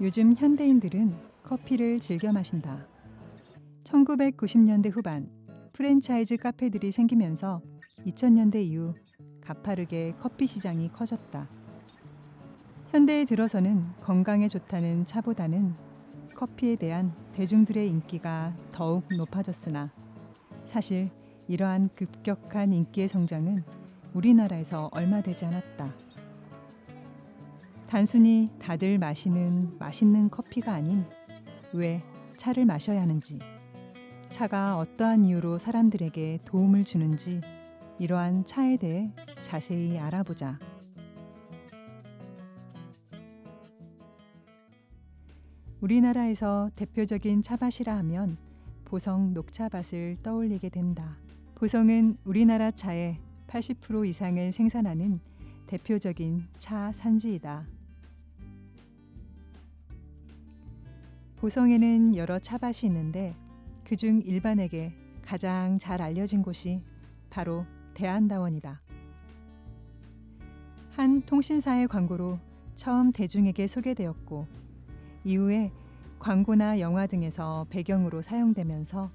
요즘 현대인들은 커피를 즐겨 마신다. 1990년대 후반 프랜차이즈 카페들이 생기면서 2000년대 이후 가파르게 커피 시장이 커졌다. 현대에 들어서는 건강에 좋다는 차보다는 커피에 대한 대중들의 인기가 더욱 높아졌으나 사실 이러한 급격한 인기의 성장은 우리나라에서 얼마 되지 않았다. 단순히 다들 마시는 맛있는 커피가 아닌 왜 차를 마셔야 하는지, 차가 어떠한 이유로 사람들에게 도움을 주는지 이러한 차에 대해 자세히 알아보자. 우리나라에서 대표적인 차밭이라 하면 보성 녹차밭을 떠올리게 된다. 보성은 우리나라 차의 80% 이상을 생산하는 대표적인 차 산지이다. 보성에는 여러 차밭이 있는데 그중 일반에게 가장 잘 알려진 곳이 바로 대한다원이다. 한 통신사의 광고로 처음 대중에게 소개되었고 이후에 광고나 영화 등에서 배경으로 사용되면서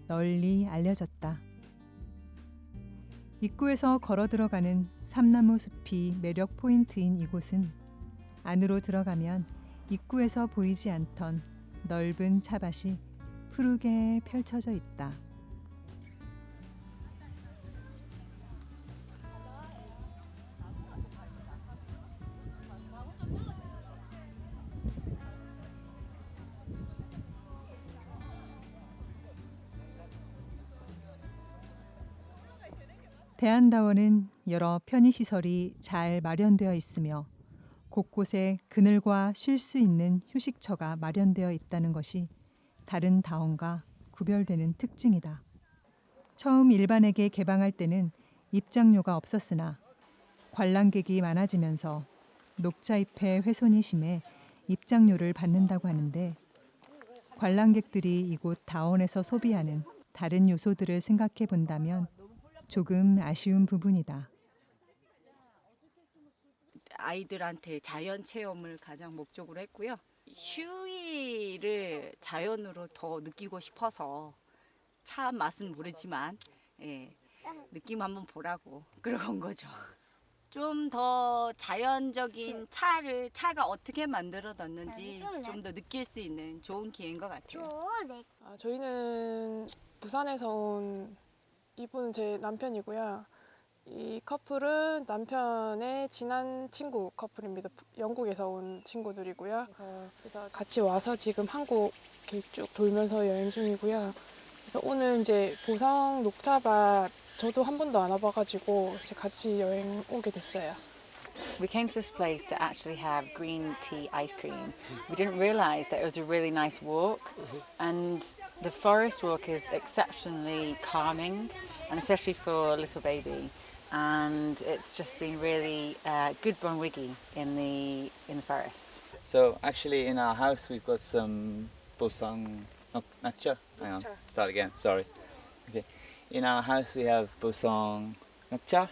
널리 알려졌다. 입구에서 걸어 들어가는 삼나무 숲이 매력 포인트인 이곳은 안으로 들어가면 입구에서 보이지 않던 넓은 차밭이 푸르게 펼쳐져 있다. 대한다원은 여러 편의시설이 잘 마련되어 있으며 곳곳에 그늘과 쉴 수 있는 휴식처가 마련되어 있다는 것이 다른 다원과 구별되는 특징이다. 처음 일반에게 개방할 때는 입장료가 없었으나 관람객이 많아지면서 녹차잎의 훼손이 심해 입장료를 받는다고 하는데 관람객들이 이곳 다원에서 소비하는 다른 요소들을 생각해 본다면 조금 아쉬운 부분이다. 아이들한테 자연 체험을 가장 목적으로 했고요. 휴일을 자연으로 더 느끼고 싶어서 차 맛은 모르지만 느낌 한번 보라고 그런 거죠. 좀 더 자연적인 차가 어떻게 만들어졌는지 좀 더 느낄 수 있는 좋은 기회인 것 같아요. 저희는 부산에서 온 이분은 제 남편이고요. 이 커플은 남편의 친한 친구 커플입니다. 영국에서 온 친구들이고요. 그래서 같이 와서 지금 한국 이렇게 쭉 돌면서 여행 중이고요. 그래서 오늘 이제 보성 녹차밭 저도 한 번도 안 와봐가지고 이제 같이 여행 오게 됐어요. We came to this place to actually have green tea ice cream. We didn't realise that it was a really nice walk, and the forest walk is exceptionally calming, and especially for a little baby. And it's just been really good bonwiggy in the forest. So actually in our house we've got some bosang nakcha. Hang on, start again, sorry. Okay. In our house we have bosang nakcha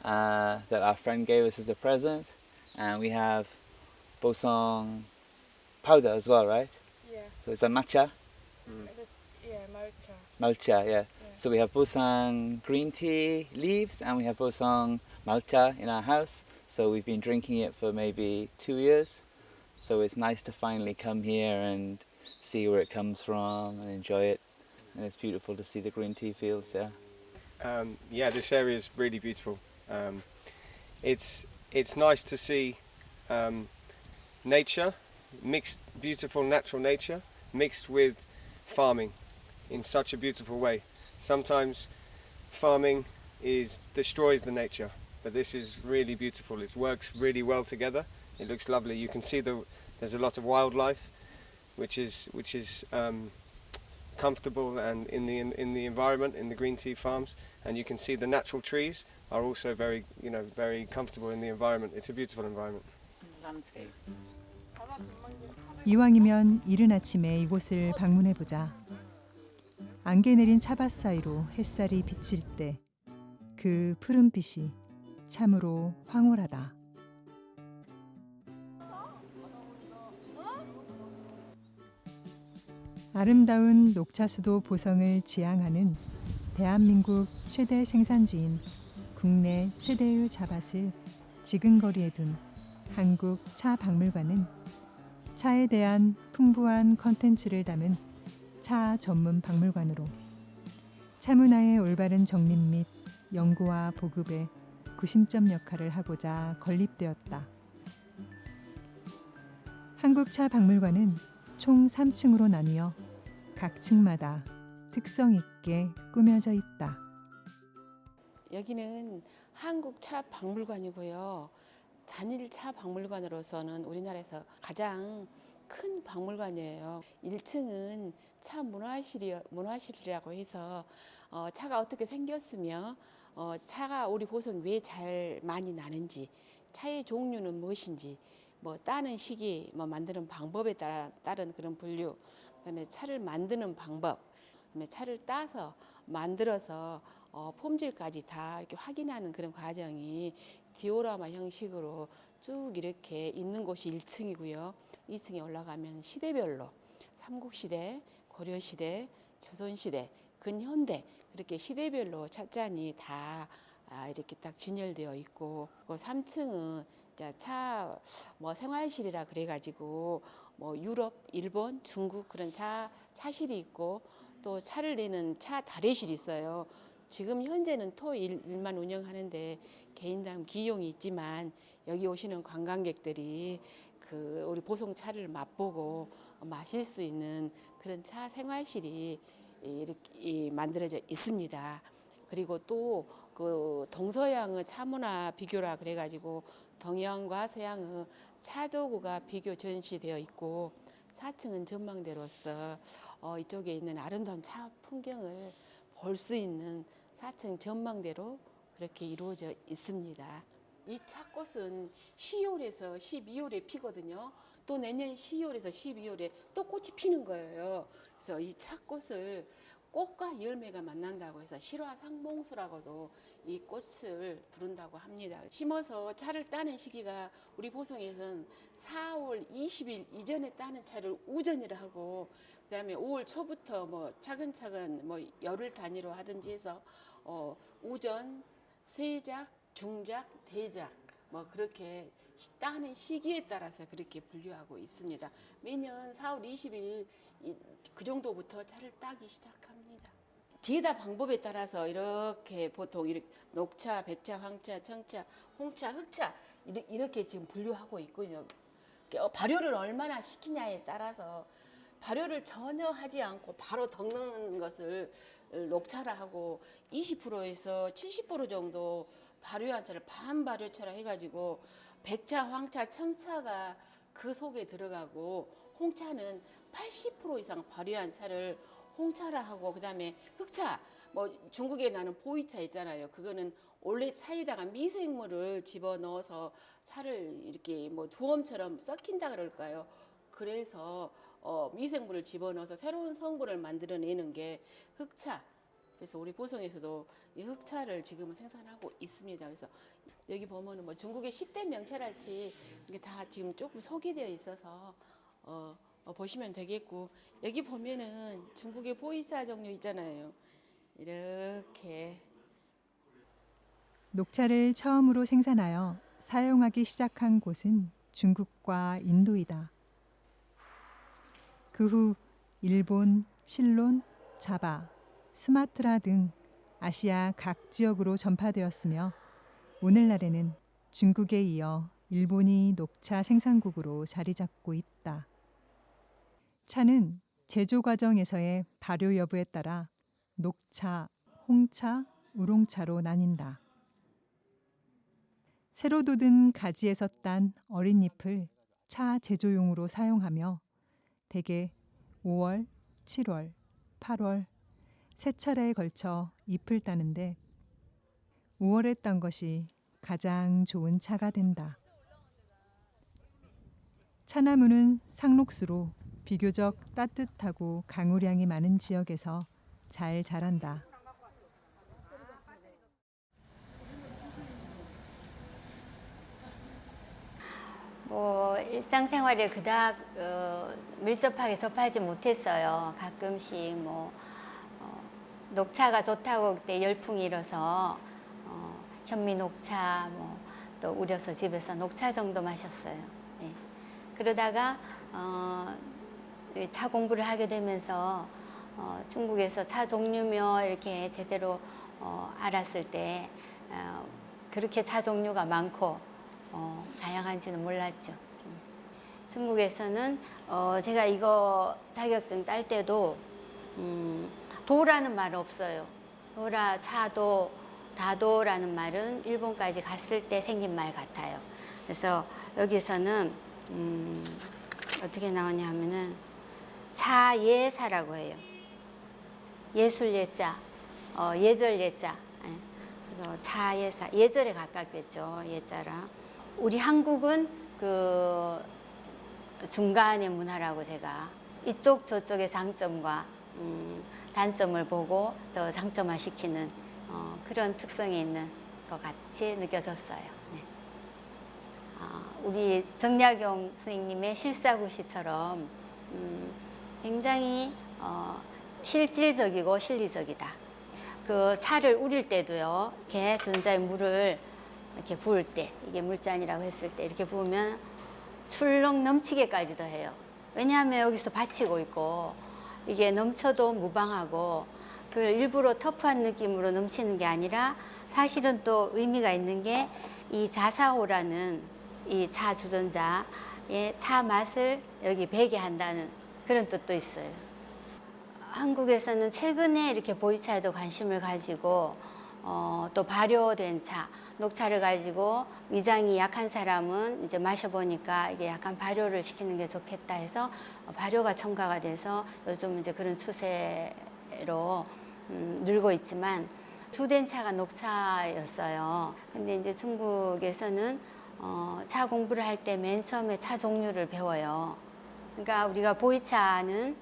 that our friend gave us as a present, and we have bosang powder as well, right? Yeah. So it's a matcha? Yeah, 말차. Malcha, yeah. So we have bosang green tea leaves and we have bosang malcha in our house. So we've been drinking it for maybe 2 years. So it's nice to finally come here and see where it comes from and enjoy it. And it's beautiful to see the green tea fields, yeah. This area is really beautiful. It's nice to see nature, mixed, beautiful natural nature, mixed with farming in such a beautiful way. Sometimes farming destroys the nature, but this is really beautiful. It works really well together. It looks lovely. You can see there's a lot of wildlife, which is comfortable and in the environment in the green tea farms, and you can see the natural trees are also very comfortable in the environment. It's a beautiful environment. Landscape. 이왕이면 이른 아침에 이곳을 방문해 보자. 안개 내린 차밭 사이로 햇살이 비칠 때 그 푸른빛이 참으로 황홀하다. 아름다운 녹차 수도 보성을 지향하는 대한민국 최대 생산지인 국내 최대의茶밭을 지근거리에 둔 한국 차 박물관은 차에 대한 풍부한 컨텐츠를 담은 차 전문 박물관으로 차문화의 올바른 정립 및 연구와 보급에 구심점 역할을 하고자 건립되었다. 한국차 박물관은 총 3층으로 나뉘어 각 층마다 특성 있게 꾸며져 있다. 여기는 한국차 박물관이고요. 단일 차 박물관으로서는 우리나라에서 가장 큰 박물관이에요. 1층은 차 문화실이라고 해서 차가 어떻게 생겼으며 차가 우리 보성이 왜 잘 많이 나는지, 차의 종류는 무엇인지, 뭐 따는 시기, 뭐 만드는 방법에 따른 그런 분류, 그다음에 차를 만드는 방법, 그다음에 차를 따서 만들어서 폼질까지 다 이렇게 확인하는 그런 과정이 디오라마 형식으로 쭉 이렇게 있는 곳이 1층이고요. 2층에 올라가면 시대별로 삼국시대, 고려시대, 조선시대, 근현대 그렇게 시대별로 찻잔이 다 이렇게 딱 진열되어 있고, 그 3층은 차 뭐 생활실이라 그래가지고 뭐 유럽, 일본, 중국 그런 차실이 있고, 또 차를 내는 차 다래실이 있어요. 지금 현재는 토일만 운영하는데 개인당 비용이 있지만 여기 오시는 관광객들이 그 우리 보성차를 맛보고 마실 수 있는 그런 차 생활실이 이렇게 만들어져 있습니다. 그리고 또 그 동서양의 차문화 비교라 그래가지고 동양과 서양의 차도구가 비교 전시되어 있고, 4층은 전망대로서 이쪽에 있는 아름다운 차 풍경을 볼 수 있는 4층 전망대로 그렇게 이루어져 있습니다. 이 차꽃은 10월에서 12월에 피거든요. 또 내년 10월에서 12월에 또 꽃이 피는 거예요. 그래서 이 차꽃을 꽃과 열매가 만난다고 해서 실화상봉수라고도 이 꽃을 부른다고 합니다. 심어서 차를 따는 시기가 우리 보성에서는 4월 20일 이전에 따는 차를 우전이라 하고, 그다음에 5월 초부터 뭐 차근차근 뭐 열흘 단위로 하든지 해서 우전, 세작, 중작, 대작 뭐 그렇게 따는 시기에 따라서 그렇게 분류하고 있습니다. 매년 4월 20일 그 정도부터 차를 따기 시작합니다. 제다 방법에 따라서 이렇게 보통 이렇게 녹차, 백차, 황차, 청차, 홍차, 흑차 이렇게 지금 분류하고 있거든요. 발효를 얼마나 시키냐에 따라서 발효를 전혀 하지 않고 바로 덕는 것을 녹차라 하고, 20%에서 70% 정도 발효한 차를 반발효차라 해가지고 백차, 황차, 청차가 그 속에 들어가고, 홍차는 80% 이상 발효한 차를 홍차라 하고, 그다음에 흑차, 뭐 중국에 나는 보이차 있잖아요. 그거는 원래 차에다가 미생물을 집어넣어서 차를 이렇게 뭐 두엄처럼 썩힌다 그럴까요? 그래서 미생물을 집어넣어서 새로운 성분을 만들어내는 게 흑차. 그래서 우리 보성에서도 이 흑차를 지금은 생산하고 있습니다. 그래서 여기 보면은 뭐 중국의 10대 명차랄지 이게 다 지금 조금 소개되어 있어서 보시면 되겠고, 여기 보면은 중국의 보이차 종류 있잖아요. 이렇게 녹차를 처음으로 생산하여 사용하기 시작한 곳은 중국과 인도이다. 그 후 일본, 실론, 자바, 수마트라 등 아시아 각 지역으로 전파되었으며, 오늘날에는 중국에 이어 일본이 녹차 생산국으로 자리 잡고 있다. 차는 제조 과정에서의 발효 여부에 따라 녹차, 홍차, 우롱차로 나뉜다. 새로 돋은 가지에서 딴 어린 잎을 차 제조용으로 사용하며 대개 5월, 7월, 8월 세 차례에 걸쳐 잎을 따는데 5월에 딴 것이 가장 좋은 차가 된다. 차나무는 상록수로 비교적 따뜻하고 강우량이 많은 지역에서 잘 자란다. 뭐 일상생활에 그닥 밀접하게 접하지 못했어요. 가끔씩 뭐 녹차가 좋다고 그때 열풍이 일어서 현미 녹차 또 우려서 집에서 녹차 정도 마셨어요. 예. 그러다가 차 공부를 하게 되면서 중국에서 차 종류며 이렇게 제대로 알았을 때 그렇게 차 종류가 많고 다양한지는 몰랐죠. 중국에서는 제가 이거 자격증 딸 때도 도라는 말 없어요. 도라, 차도, 다도라는 말은 일본까지 갔을 때 생긴 말 같아요. 그래서 여기서는 어떻게 나오냐 하면은 차예사라고 해요. 예술 예자, 예절 예자. 그래서 차예사, 예절에 가깝겠죠. 예자라. 우리 한국은 그 중간의 문화라고 제가 이쪽 저쪽의 장점과 단점을 보고 더 장점화시키는 그런 특성이 있는 것 같이 느껴졌어요. 네. 우리 정약용 선생님의 실사구시처럼 굉장히 실질적이고 실리적이다. 그 차를 우릴 때도요, 이렇게 준자에 물을 이렇게 부을 때, 이게 물잔이라고 했을 때 이렇게 부으면 출렁 넘치게까지도 해요. 왜냐하면 여기서 받치고 있고 이게 넘쳐도 무방하고 그걸 일부러 터프한 느낌으로 넘치는 게 아니라 사실은 또 의미가 있는 게 이 자사호라는 이 차 주전자의 차 맛을 여기 배게 한다는 그런 뜻도 있어요. 한국에서는 최근에 이렇게 보이차에도 관심을 가지고 또 발효된 차, 녹차를 가지고 위장이 약한 사람은 이제 마셔보니까 이게 약간 발효를 시키는 게 좋겠다 해서 발효가 첨가가 돼서 요즘 이제 그런 추세로 늘고 있지만 주된 차가 녹차였어요. 근데 이제 중국에서는 차 공부를 할 때 맨 처음에 차 종류를 배워요. 그러니까 우리가 보이차는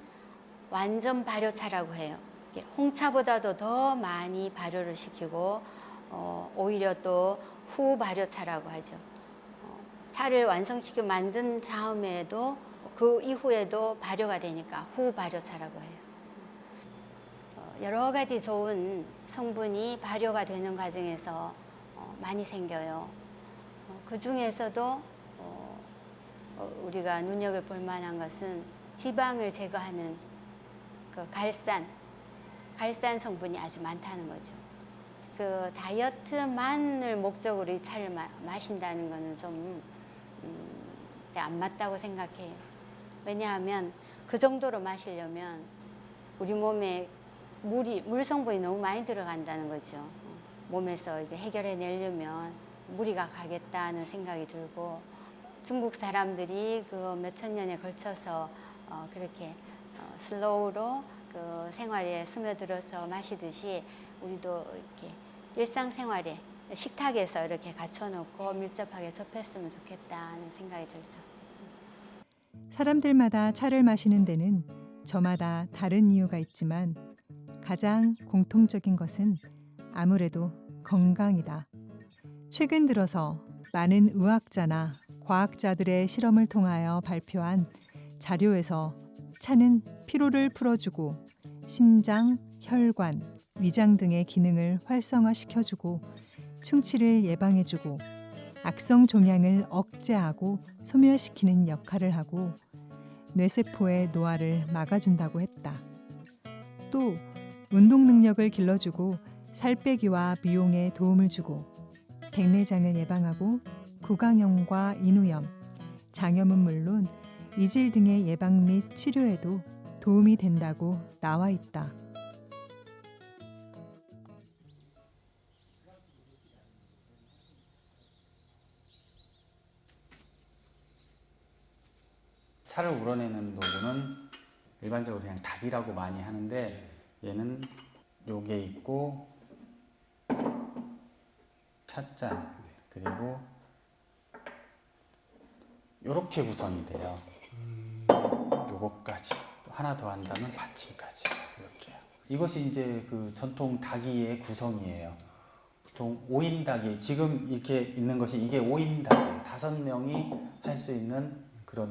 완전 발효차라고 해요. 홍차보다도 더 많이 발효를 시키고 오히려 또 후발효차라고 하죠. 차를 완성시켜 만든 다음에도 그 이후에도 발효가 되니까 후발효차라고 해요. 여러 가지 좋은 성분이 발효가 되는 과정에서 많이 생겨요. 그 중에서도 우리가 눈여겨볼 만한 것은 지방을 제거하는 그 갈산 성분이 아주 많다는 거죠. 그 다이어트만을 목적으로 이 차를 마신다는 거는 좀 안 맞다고 생각해요. 왜냐하면 그 정도로 마시려면 우리 몸에 물 성분이 너무 많이 들어간다는 거죠. 몸에서 이게 해결해내려면 무리가 가겠다는 생각이 들고 중국 사람들이 그 몇천 년에 걸쳐서 그렇게 슬로우로 그 생활에 스며들어서 마시듯이 우리도 이렇게 일상생활에 식탁에서 이렇게 갖춰놓고 밀접하게 접했으면 좋겠다는 생각이 들죠. 사람들마다 차를 마시는 데는 저마다 다른 이유가 있지만 가장 공통적인 것은 아무래도 건강이다. 최근 들어서 많은 의학자나 과학자들의 실험을 통하여 발표한 자료에서 차는 피로를 풀어주고 심장, 혈관, 위장 등의 기능을 활성화시켜주고 충치를 예방해주고 악성 종양을 억제하고 소멸시키는 역할을 하고 뇌세포의 노화를 막아준다고 했다. 또 운동 능력을 길러주고 살 빼기와 미용에 도움을 주고 백내장을 예방하고 구강염과 인후염, 장염은 물론 이질 등의 예방 및 치료에도 도움이 된다고 나와 있다. 차를 우러내는 도구는 일반적으로 그냥 닭이라고 많이 하는데 얘는 요게 있고 찻잔 그리고 요렇게 구성이 돼요. 요거까지 또 하나 더 한다면 받침까지 이렇게요. 이것이 이제 그 전통 닭이의 구성이에요. 보통 5인 닭이 지금 이렇게 있는 것이 이게 5인 닭이에요. 5명이 할 수 있는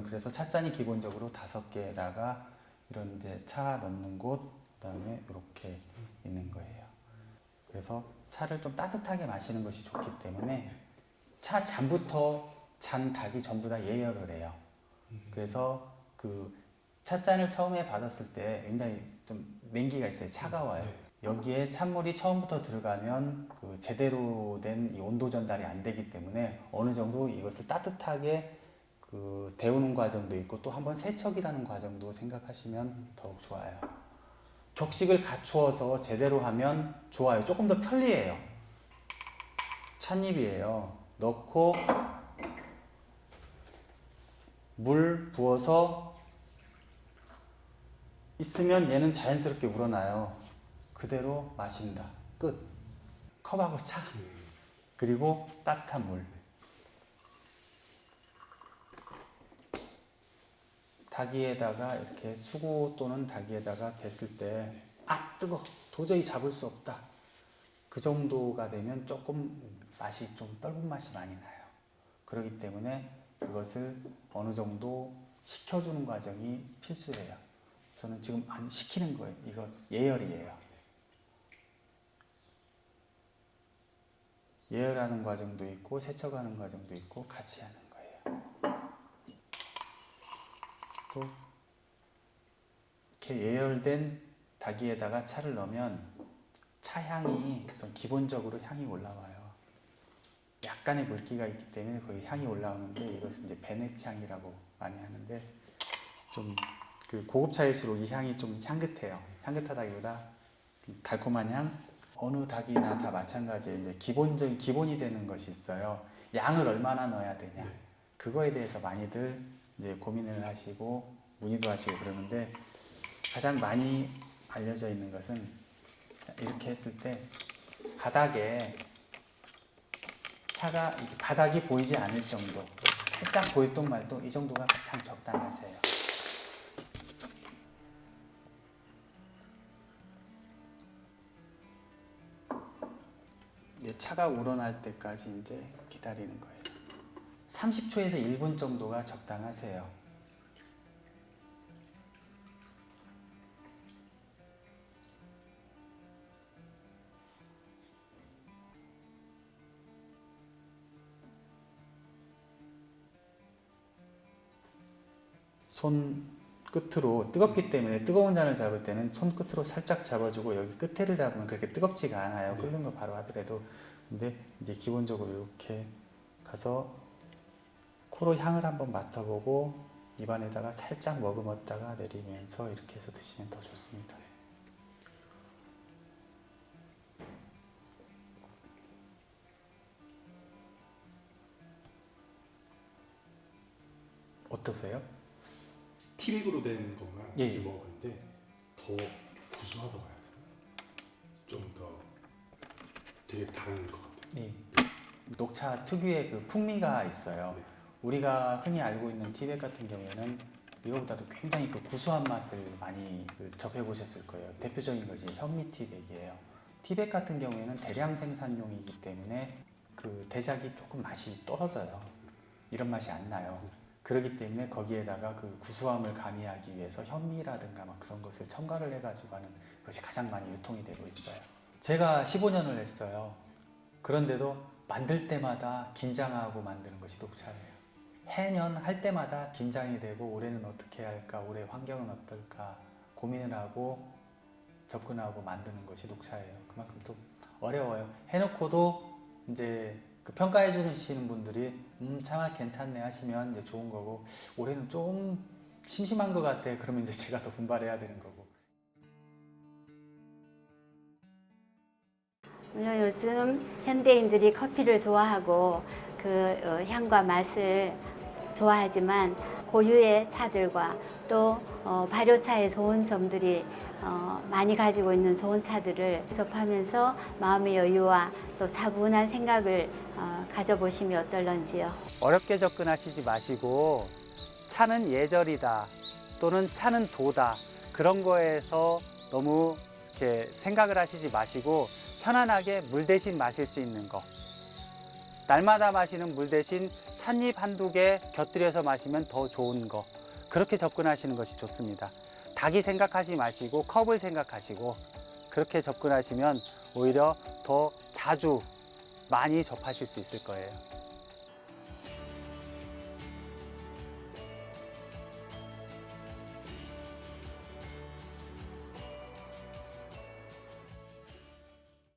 그래서 찻잔이 기본적으로 5개에다가 이런 이제 차 넣는 곳, 그다음에 이렇게 있는 거예요. 그래서 차를 좀 따뜻하게 마시는 것이 좋기 때문에 차 잔부터 잔 닭이 전부 다 예열을 해요. 그래서 그 찻잔을 처음에 받았을 때 굉장히 좀 냉기가 있어요. 차가워요. 여기에 찬물이 처음부터 들어가면 그 제대로 된 이 온도 전달이 안 되기 때문에 어느 정도 이것을 따뜻하게 그 데우는 과정도 있고 또 한번 세척이라는 과정도 생각하시면 더욱 좋아요. 격식을 갖추어서 제대로 하면 좋아요. 조금 더 편리해요. 찻잎이에요. 넣고 물 부어서 있으면 얘는 자연스럽게 우러나요. 그대로 마신다. 끝. 컵하고 차. 그리고 따뜻한 물. 닭이에다가 이렇게 수고 또는 닭이에다가 댔을 때 아 뜨거! 도저히 잡을 수 없다. 그 정도가 되면 조금 맛이 좀 떫은 맛이 많이 나요. 그렇기 때문에 그것을 어느 정도 식혀주는 과정이 필수예요. 저는 지금 안 시키는 거예요. 이거 예열이에요. 예열하는 과정도 있고 세척하는 과정도 있고 같이 하는 거예요. 또 이렇게 예열된 닭이에다가 차를 넣으면 차 향이 우선 기본적으로 향이 올라와요. 약간의 물기가 있기 때문에 거기 향이 올라오는데 이것은 이제 베네트 향이라고 많이 하는데 좀 그 고급차일수록 이 향이 좀 향긋해요. 향긋하다기보다 달콤한 향. 어느 닭이나 다 마찬가지예요. 이제 기본이 되는 것이 있어요. 양을 얼마나 넣어야 되냐. 그거에 대해서 많이들 이제 고민을 하시고 문의도 하시고 그러는데 가장 많이 알려져 있는 것은 이렇게 했을 때 바닥에 차가 바닥이 보이지 않을 정도, 살짝 보일동 말동 이 정도가 가장 적당하세요. 차가 우러날 때까지 이제 기다리는 거예요. 30초에서 1분 정도가 적당하세요. 손 끝으로 뜨겁기 때문에 뜨거운 잔을 잡을 때는 손 끝으로 살짝 잡아주고 여기 끝에를 잡으면 그렇게 뜨겁지가 않아요. 끓는 거 바로 하더라도. 근데 이제 기본적으로 이렇게 가서 코로 향을 한번 맡아보고 입안에다가 살짝 머금었다가 내리면서 이렇게 해서 드시면 더 좋습니다. 어떠세요? 티백으로 된 거랑 예. 이렇게 먹었는데 더 구수하다고 해야 되나? 좀 더 되게 다른 것 같아요. 네. 녹차 특유의 그 풍미가 있어요. 네. 우리가 흔히 알고 있는 티백 같은 경우에는 이거보다도 굉장히 그 구수한 맛을 많이 접해보셨을 거예요. 대표적인 것이 현미 티백이에요. 티백 같은 경우에는 대량 생산용이기 때문에 그 대작이 조금 맛이 떨어져요. 이런 맛이 안 나요. 그렇기 때문에 거기에다가 그 구수함을 가미하기 위해서 현미라든가 막 그런 것을 첨가를 해가지고 하는 것이 가장 많이 유통이 되고 있어요. 제가 15년을 했어요. 그런데도 만들 때마다 긴장하고 만드는 것이 녹차예요. 해년 할 때마다 긴장이 되고 올해는 어떻게 할까, 올해 환경은 어떨까 고민을 하고 접근하고 만드는 것이 녹차예요. 그만큼 또 어려워요. 해놓고도 이제 그 평가해 주시는 분들이 차맛 괜찮네 하시면 이제 좋은 거고 올해는 좀 심심한 것 같아 그러면 이제 제가 더 분발해야 되는 거고. 물론 요즘 현대인들이 커피를 좋아하고 그 향과 맛을 좋아하지만 고유의 차들과 또 발효차의 좋은 점들이 많이 가지고 있는 좋은 차들을 접하면서 마음의 여유와 또 차분한 생각을 가져보시면 어떨런지요. 어렵게 접근하시지 마시고 차는 예절이다 또는 차는 도다 그런 거에서 너무 이렇게 생각을 하시지 마시고 편안하게 물 대신 마실 수 있는 거 날마다 마시는 물 대신 찻잎 한두 개 곁들여서 마시면 더 좋은 거, 그렇게 접근하시는 것이 좋습니다. 닭이 생각하지 마시고 컵을 생각하시고 그렇게 접근하시면 오히려 더 자주 많이 접하실 수 있을 거예요.